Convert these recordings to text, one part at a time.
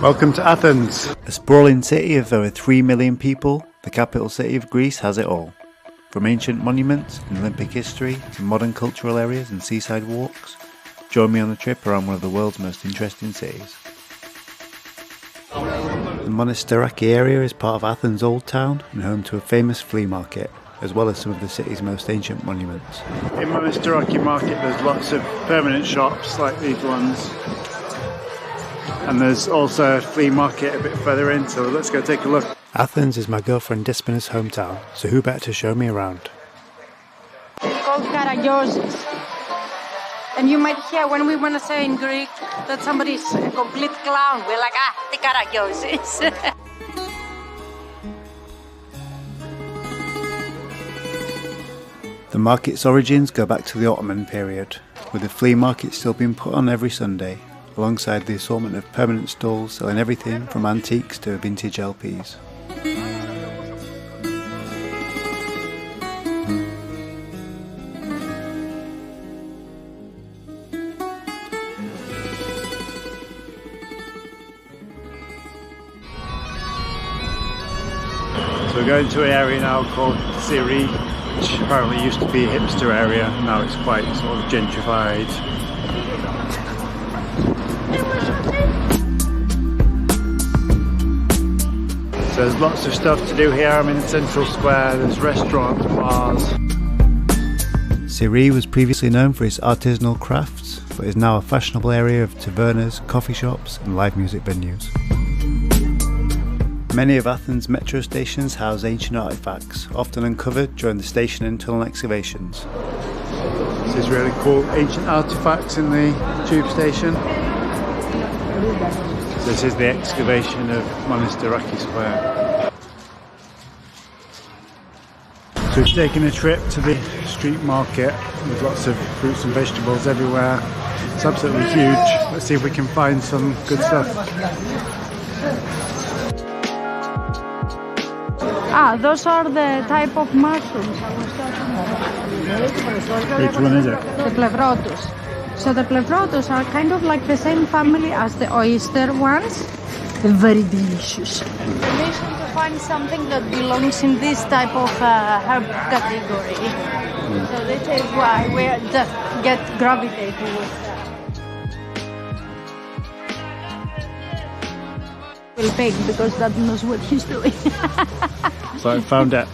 Welcome to Athens. A sprawling city of over 3 million people, the capital city of Greece has it all. From ancient monuments and Olympic history to modern cultural areas and seaside walks, join me on a trip around one of the world's most interesting cities. The Monastiraki area is part of Athens' Old Town and home to a famous flea market, as well as some of the city's most ancient monuments. In Monastiraki market there's lots of permanent shops like these ones. And there's also a flea market a bit further in, so let's go take a look. Athens is my girlfriend Dispina's hometown, so who better to show me around? It's called Karagiosis. And you might hear when we want to say in Greek that somebody's a complete clown, we're like, the Karagiosis. The market's origins go back to the Ottoman period, with the flea market still being put on every Sunday, alongside the assortment of permanent stalls selling everything from antiques to vintage LPs. So we're going to an area now called Siri, which apparently used to be a hipster area, now it's quite sort of gentrified. So there's lots of stuff to do here. I'm in Central Square, there's restaurants, bars. Siri was previously known for its artisanal crafts, but is now a fashionable area of tavernas, coffee shops and live music venues. Many of Athens' metro stations house ancient artifacts, often uncovered during the station and tunnel excavations. This is really cool, ancient artifacts in the tube station. This is the excavation of Monastiraki Square. So we've taken a trip to the street market. There's lots of fruits and vegetables everywhere. It's absolutely huge. Let's see if we can find some good stuff. Those are the type of mushrooms. Which one is it? The plevrotus. So the plevrotus are kind of like the same family as the oyster ones. They're very delicious. The mission to find something that belongs in this type of herb category. So this is why we just get gravitated with Will Pig, because that knows what he's doing. So I found it.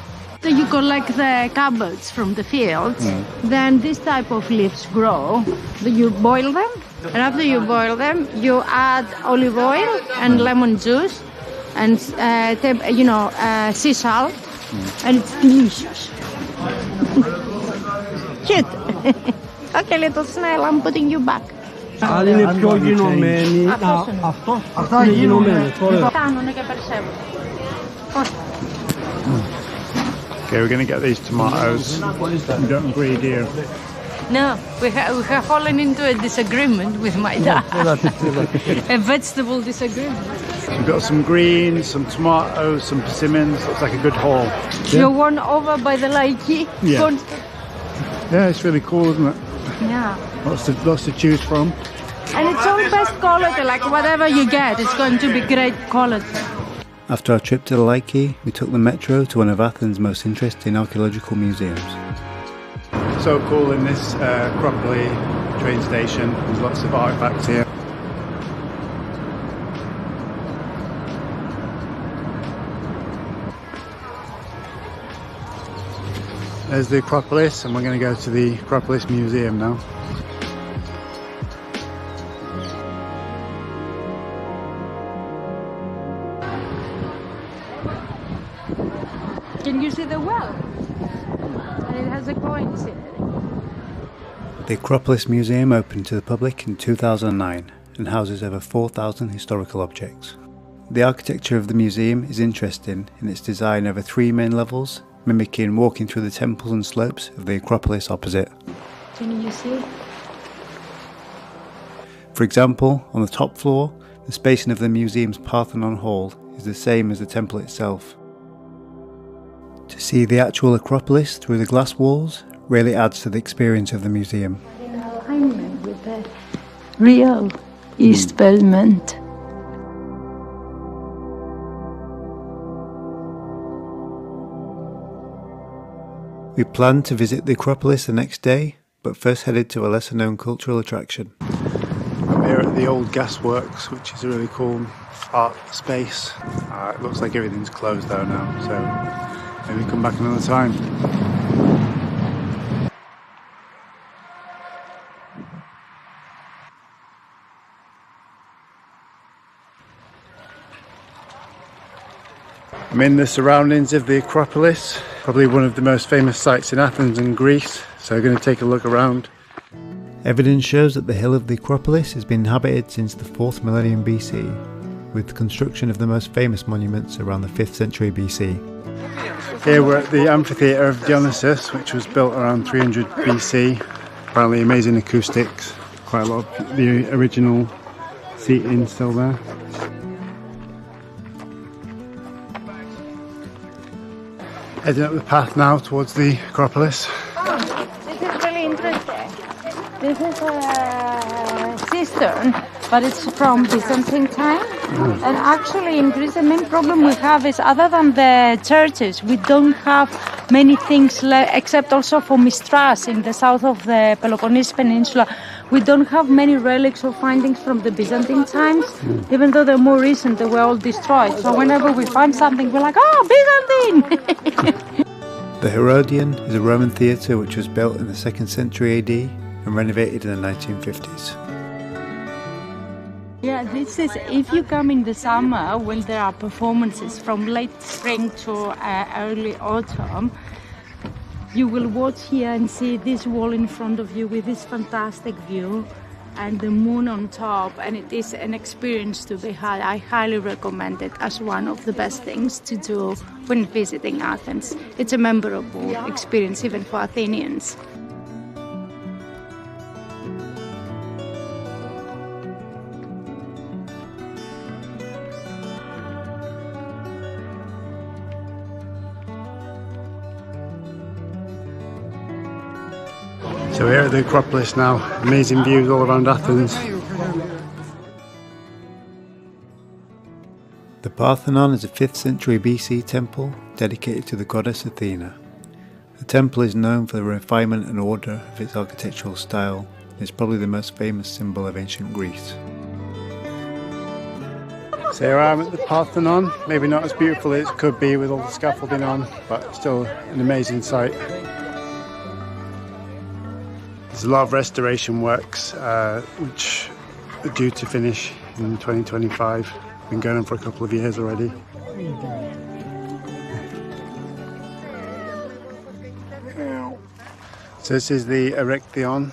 So you collect the cabbage from the fields, then this type of leaves grow, you boil them, and after you boil them, you add olive oil and lemon juice and sea salt, and it's delicious. Cute. Okay, little snail, I'm putting you back. Άλλοι είναι πιο γινωμένοι. Αυτά είναι γινωμένοι. Φτάνουνε και περισσεύουν. Okay, we're going to get these tomatoes. You don't agree, do you? No, we have fallen into a disagreement with my dad. A vegetable disagreement. So we've got some greens, some tomatoes, some persimmons. Looks like a good haul. You're won over by the laiki. Yeah. Yeah, it's really cool, isn't it? Yeah. Lots to choose from. And it's all best quality, like whatever you get, it's going to be great quality. After our trip to the Laiki, we took the metro to one of Athens' most interesting archaeological museums. So cool in this Acropolis train station. There's lots of artifacts here. There's the Acropolis, and we're going to go to the Acropolis Museum now. Can you see the well? And it has a coins in it. The Acropolis Museum opened to the public in 2009 and houses over 4,000 historical objects. The architecture of the museum is interesting in its design over 3 main levels, mimicking walking through the temples and slopes of the Acropolis opposite. Can you see? For example, on the top floor, the spacing of the museum's Parthenon Hall is the same as the temple itself. To see the actual Acropolis through the glass walls really adds to the experience of the museum. Alignment with the real East Belmont. We planned to visit the Acropolis the next day, but first headed to a lesser known cultural attraction. I'm here at the old gasworks, which is a really cool art space. It looks like everything's closed though now, so maybe come back another time. I'm in the surroundings of the Acropolis, probably one of the most famous sites in Athens and Greece, so we're going to take a look around. Evidence shows that the hill of the Acropolis has been inhabited since the 4th millennium BC, with the construction of the most famous monuments around the 5th century BC. Here we're at the amphitheatre of Dionysus, which was built around 300 BC. Apparently amazing acoustics, quite a lot of the original seating still there. Heading up the path now towards the Acropolis. This is really interesting. This is a cistern, but it's from Byzantine time. And actually in Greece the main problem we have is, other than the churches, we don't have many things except also for Mistras in the south of the Peloponnese Peninsula. We don't have many relics or findings from the Byzantine times, even though they're more recent, they were all destroyed. So whenever we find something, we're like, oh, Byzantine! The Herodian is a Roman theatre which was built in the 2nd century AD and renovated in the 1950s. Yeah, this is, if you come in the summer when there are performances from late spring to early autumn, you will watch here and see this wall in front of you with this fantastic view and the moon on top, and it is an experience to be had. I highly recommend it as one of the best things to do when visiting Athens. It's a memorable experience even for Athenians. So we're here at the Acropolis now, amazing views all around Athens. The Parthenon is a 5th century BC temple dedicated to the goddess Athena. The temple is known for the refinement and order of its architectural style. It's probably the most famous symbol of ancient Greece. So here I am at the Parthenon, maybe not as beautiful as it could be with all the scaffolding on, but still an amazing sight. There's a lot of restoration works which are due to finish in 2025. Been going on for a couple of years already. So this is the Erechtheion.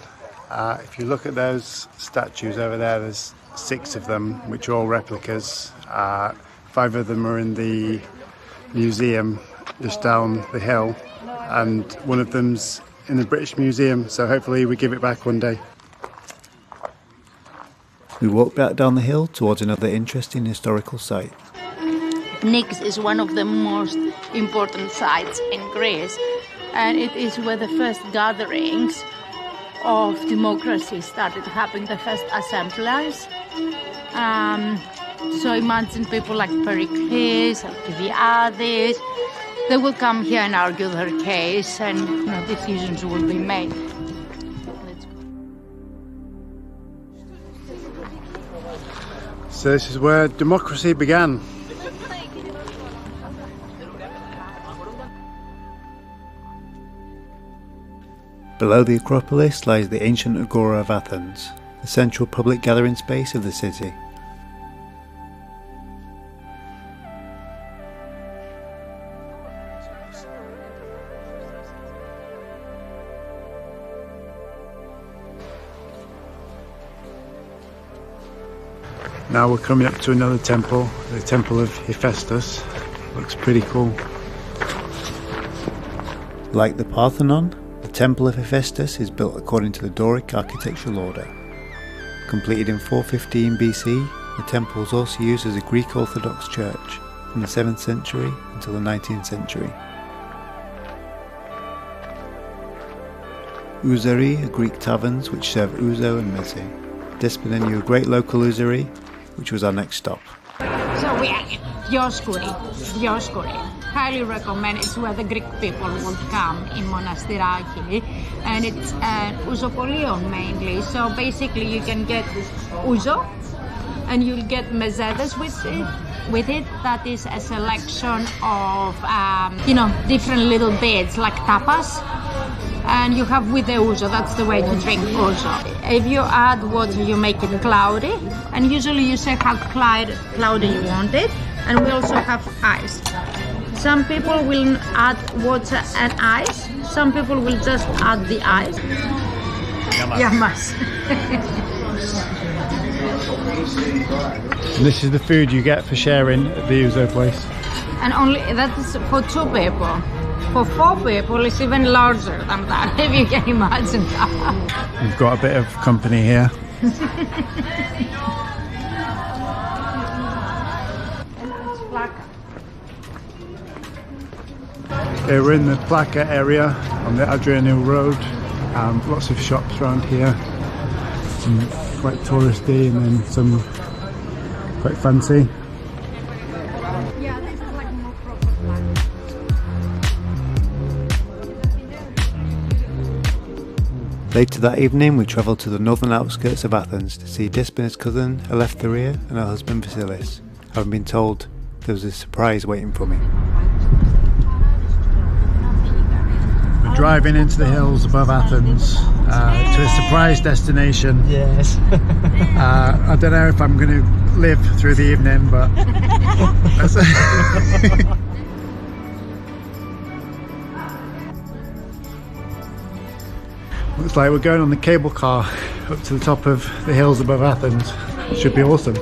If you look at those statues over there, there's 6 of them, which are all replicas. 5 of them are in the museum just down the hill, and one of them's in the British Museum, so hopefully we give it back one day. We walk back down the hill towards another interesting historical site. Nix is one of the most important sites in Greece, and it is where the first gatherings of democracy started happening, the first assemblies. So imagine people like Pericles, Alcibiades. They will come here and argue their case, and decisions will be made. So this is where democracy began. Below the Acropolis lies the ancient Agora of Athens, the central public gathering space of the city. Now we're coming up to another temple, the Temple of Hephaestus. Looks pretty cool. Like the Parthenon, the Temple of Hephaestus is built according to the Doric architectural order. Completed in 415 BC, the temple was also used as a Greek Orthodox church from the 7th century until the 19th century. Ouzeri are Greek taverns which serve ouzo and meze. Despedenu, a great local ouzeri, which was our next stop. So we are Dioscuri. highly recommend. It's where the Greek people would come in Monastiraki, and it's ouzopolion mainly. So basically, you can get ouzo, and you'll get mezedes with it. That is a selection of different little bits like tapas. And you have with the ouzo, that's the way to drink ouzo. If you add water, you make it cloudy, and usually you say how cloudy you want it. And we also have ice. Some people will add water and ice. Some people will just add the ice. Yamas. And this is the food you get for sharing at the ouzo place. And only that is for 2 people. For 4 people, it's even larger than that, if you can imagine that. We've got a bit of company here. Okay, we're in the Plaka area on the Adrianil Road. Lots of shops around here. Some quite touristy and then some quite fancy. Yeah, this is like more proper Plaka. Later that evening we travelled to the northern outskirts of Athens to see Despina's cousin Eleftheria and her husband Vasilis, having been told there was a surprise waiting for me. We're driving into the hills above Athens to a surprise destination. Yes. I don't know if I'm going to live through the evening, but looks like we're going on the cable car up to the top of the hills above Athens. Should be awesome.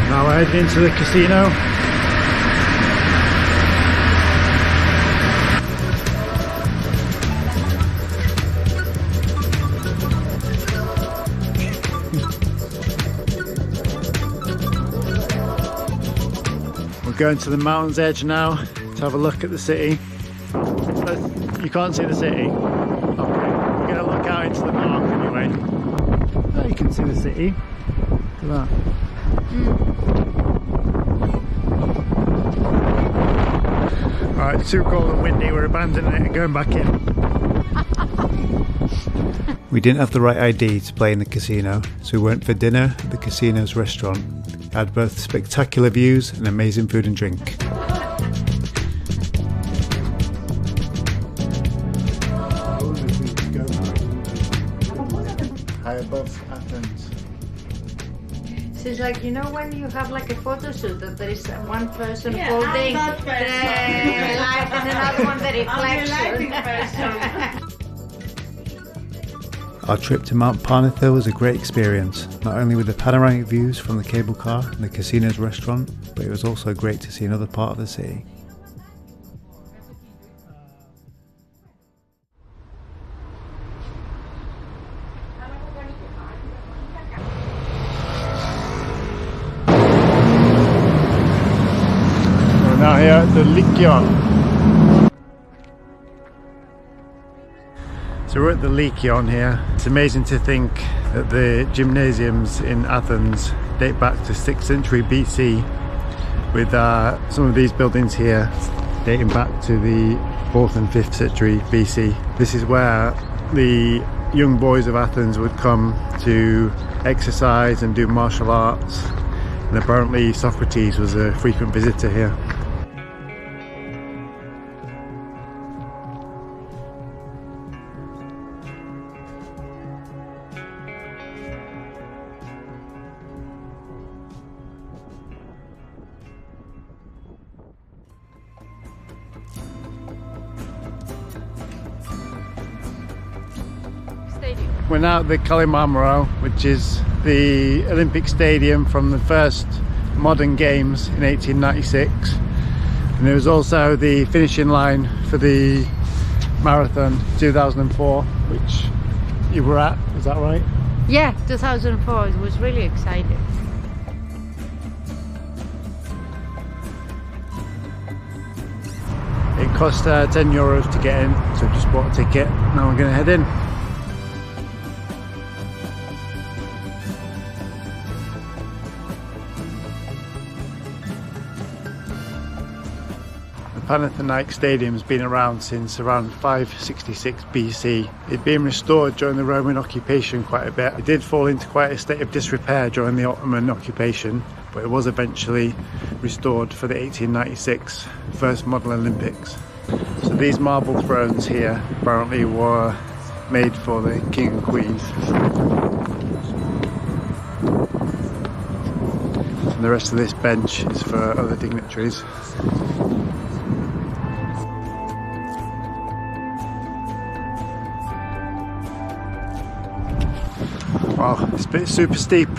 Now we're heading into the casino. We're going to the mountain's edge now to have a look at the city. You can't see the city? Okay, we're going to look out into the park anyway. Oh, you can see the city. Look at that. Alright, it's too cold and windy, we're abandoning it and going back in. We didn't have the right ID to play in the casino, so we went for dinner at the casino's restaurant. It had both spectacular views and amazing food and drink. High above Athens. So it's like, you know when you have like a photo shoot that there is one person holding I'm that the person. light and another one the I'm the lighting reflection. Our trip to Mount Parnitha was a great experience, not only with the panoramic views from the cable car and the casino's restaurant, but it was also great to see another part of the city. We're now here at the Lykion. So we're at the Lykion here. It's amazing to think that the gymnasiums in Athens date back to 6th century BC, with some of these buildings here dating back to the 4th and 5th century BC. This is where the young boys of Athens would come to exercise and do martial arts, and apparently Socrates was a frequent visitor here. We're now at the Kalimamaro, which is the Olympic stadium from the first modern games in 1896, and it was also the finishing line for the Marathon 2004, which you were at, is that right? Yeah, 2004. It was really exciting. It cost €10 to get in, so just bought a ticket. Now we're going to head in. The Panathinaike Stadium's been around since around 566 BC. It'd been restored during the Roman occupation quite a bit. It did fall into quite a state of disrepair during the Ottoman occupation, but it was eventually restored for the 1896 first model Olympics. So these marble thrones here apparently were made for the king and queen. And the rest of this bench is for other dignitaries. Wow, it's a bit super steep.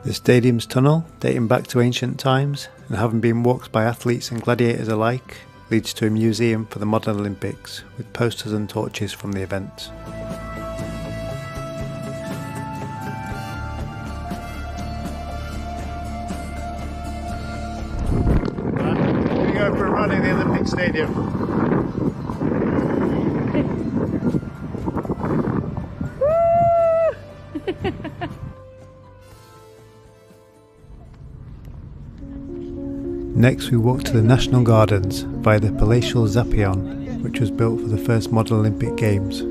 The stadium's tunnel, dating back to ancient times and having been walked by athletes and gladiators alike, leads to a museum for the modern Olympics with posters and torches from the event. Here we go for a run in the Olympic Stadium. Next we walk to the National Gardens via the palatial Zappeion, which was built for the first modern Olympic Games.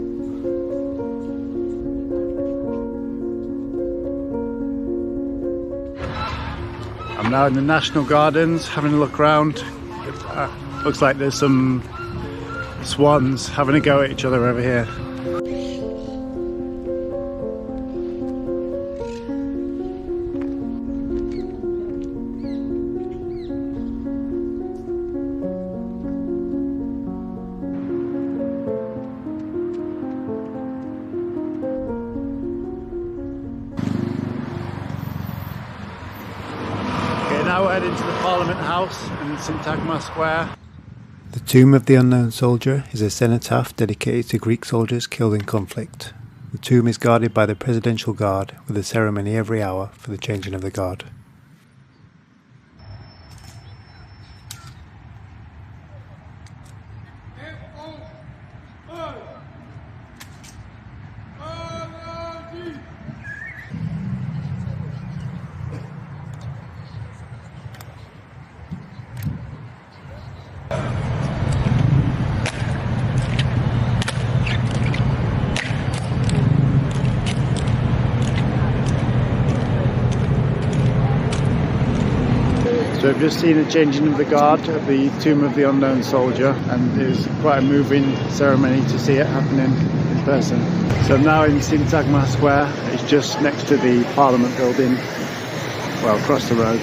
I'm now in the National Gardens having a look around. Looks like there's some swans having a go at each other over here. Now we're heading to the Parliament House in Syntagma Square. The Tomb of the Unknown Soldier is a cenotaph dedicated to Greek soldiers killed in conflict. The tomb is guarded by the Presidential Guard, with a ceremony every hour for the changing of the guard. So I've just seen a changing of the guard at the Tomb of the Unknown Soldier, and it was quite a moving ceremony to see it happening in person. So I'm now in Syntagma Square. It's just next to the Parliament building, well, across the road.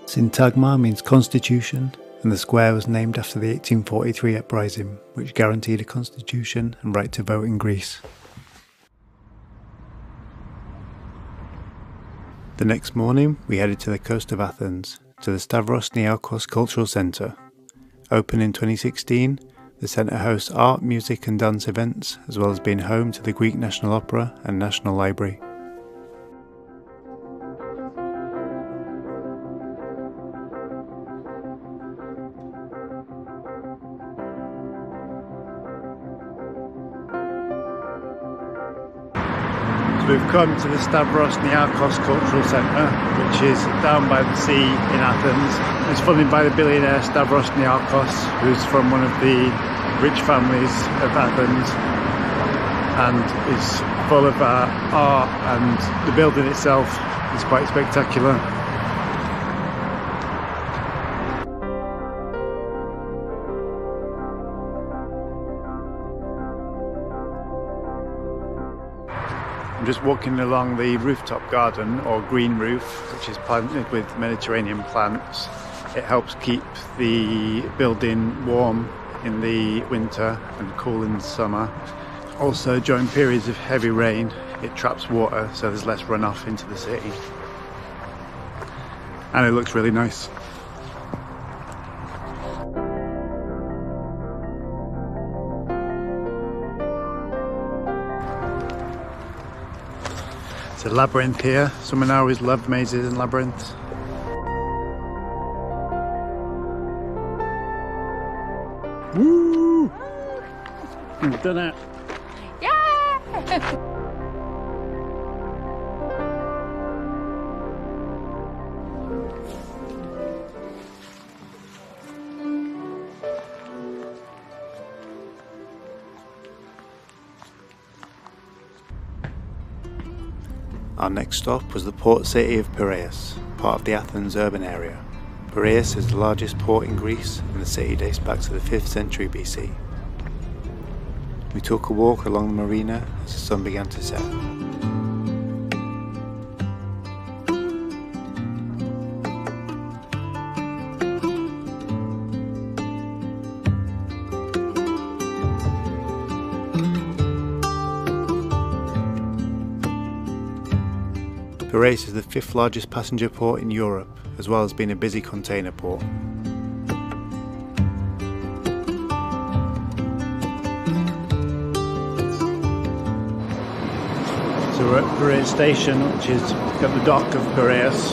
Syntagma means constitution, and the square was named after the 1843 uprising, which guaranteed a constitution and right to vote in Greece. The next morning, we headed to the coast of Athens, to the Stavros Niarchos Cultural Centre. Open in 2016, the centre hosts art, music and dance events, as well as being home to the Greek National Opera and National Library. We've come to the Stavros Niarchos Cultural Centre, which is down by the sea in Athens. It's funded by the billionaire Stavros Niarchos, who's from one of the rich families of Athens, and is full of art, and the building itself is quite spectacular. I'm just walking along the rooftop garden, or green roof, which is planted with Mediterranean plants. It helps keep the building warm in the winter and cool in the summer. Also, during periods of heavy rain, it traps water, so there's less runoff into the city. And it looks really nice. It's a labyrinth here. Someone always loved mazes and labyrinths. Woo! We've done it. Yeah! Our next stop was the port city of Piraeus, part of the Athens urban area. Piraeus is the largest port in Greece, and the city dates back to the 5th century BC. We took a walk along the marina as the sun began to set. Piraeus is the 5th largest passenger port in Europe, as well as being a busy container port. So we're at Piraeus station, which is got the dock of Piraeus.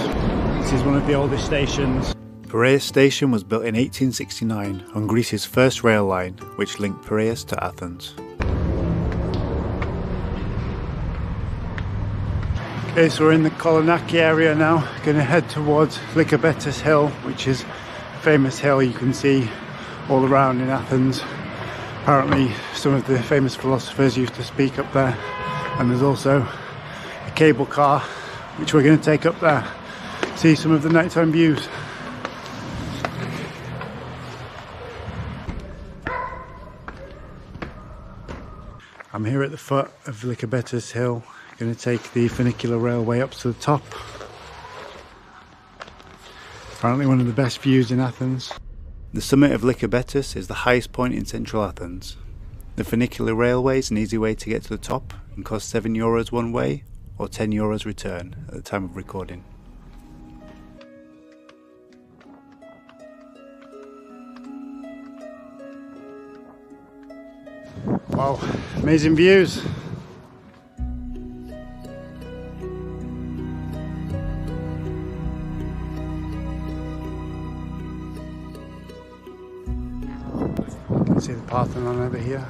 This is one of the oldest stations. Piraeus station was built in 1869 on Greece's first rail line, which linked Piraeus to Athens. Okay, so we're in the Kolonaki area now, going to head towards Lycabettus Hill, which is a famous hill you can see all around in Athens. Apparently some of the famous philosophers used to speak up there, and there's also a cable car which we're going to take up there, see some of the nighttime views. I'm here at the foot of Lycabettus Hill. Going to take the funicular railway up to the top. Apparently one of the best views in Athens. The summit of Lycabettus is the highest point in central Athens. The funicular railway is an easy way to get to the top and costs €7 one way or €10 return at the time of recording. Wow, amazing views. You can see the Parthenon over here.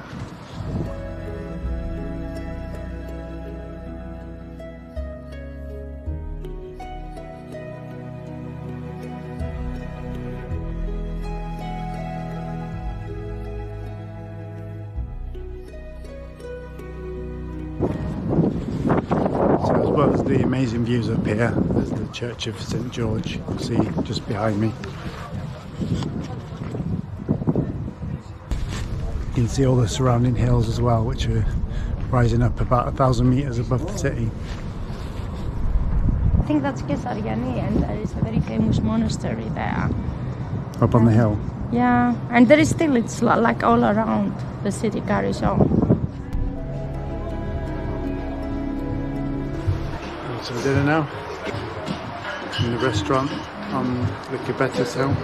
So as well as the amazing views up here, there's the Church of St. George, you can see just behind me. You can see all the surrounding hills as well, which are rising up about 1,000 meters above the city. I think that's Kesariani, and there is a very famous monastery there. Up on the hill. Yeah, and there is still, it's like all around the city carries on. Some dinner now in the restaurant on Lycabettus Hill.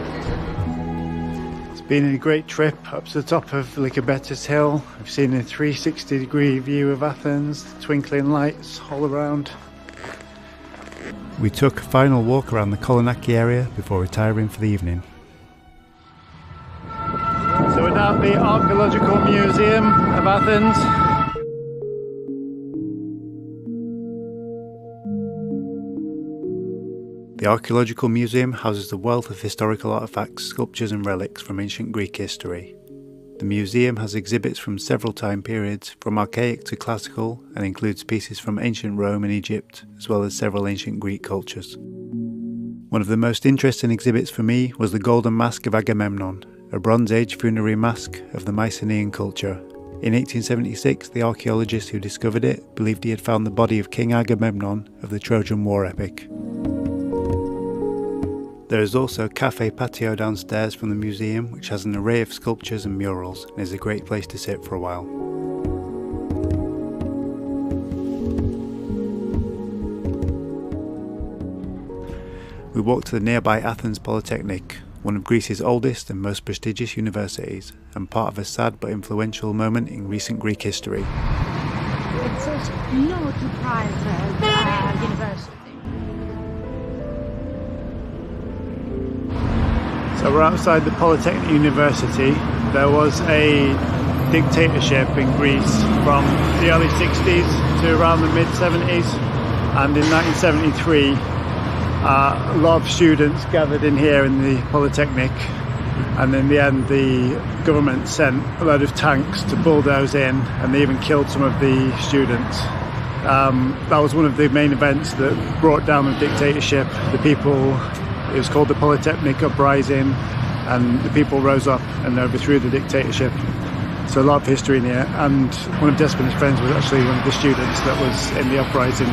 It's been a great trip up to the top of Lycabettus Hill. I've seen a 360-degree view of Athens, twinkling lights all around. We took a final walk around the Kolonaki area before retiring for the evening. So we're now at the Archaeological Museum of Athens. The Archaeological Museum houses a wealth of historical artefacts, sculptures and relics from ancient Greek history. The museum has exhibits from several time periods, from archaic to classical, and includes pieces from ancient Rome and Egypt, as well as several ancient Greek cultures. One of the most interesting exhibits for me was the Golden Mask of Agamemnon, a Bronze Age funerary mask of the Mycenaean culture. In 1876, the archaeologist who discovered it believed he had found the body of King Agamemnon of the Trojan War epic. There is also a cafe patio downstairs from the museum, which has an array of sculptures and murals and is a great place to sit for a while. We walked to the nearby Athens Polytechnic, one of Greece's oldest and most prestigious universities, and part of a sad but influential moment in recent Greek history. It says no to private university. So we're outside the Polytechnic University. There was a dictatorship in Greece from the early 60s to around the mid 70s, and in 1973 a lot of students gathered in here in the Polytechnic, and in the end the government sent a load of tanks to bulldoze in, and they even killed some of the students. That was one of the main events that brought down the dictatorship. The people, it was called the Polytechnic Uprising, and the people rose up and overthrew the dictatorship. So a lot of history in here, and one of Despina's friends was actually one of the students that was in the uprising.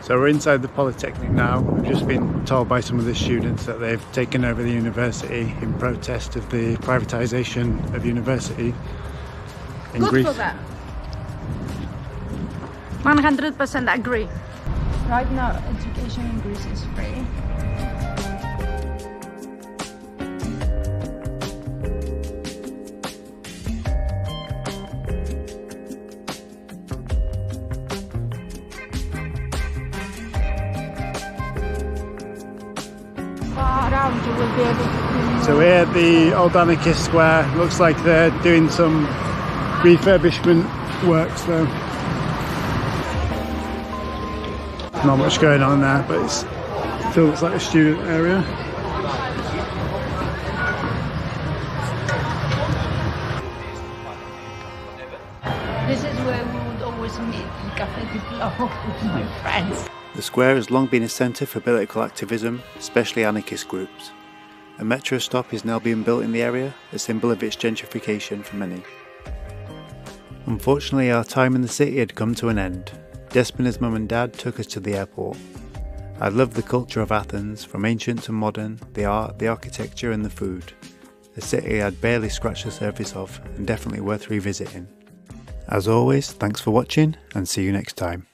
So we're inside the Polytechnic now. We've just been told by some of the students that they've taken over the university in protest of the privatisation of university in Greece. Good for them. 100% agree. Right now, education in Greece is free. Around you will be able to... So we're at the Old Anarchist Square. Looks like they're doing some refurbishment works though. Not much going on there, but it still looks like a student area. This is where we would always meet in Café Diplôme with my friends. The square has long been a centre for political activism, especially anarchist groups. A metro stop is now being built in the area, a symbol of its gentrification for many. Unfortunately, our time in the city had come to an end. Despina's mum and dad took us to the airport. I love the culture of Athens, from ancient to modern, the art, the architecture and the food. A city I'd barely scratched the surface of, and definitely worth revisiting. As always, thanks for watching, and see you next time.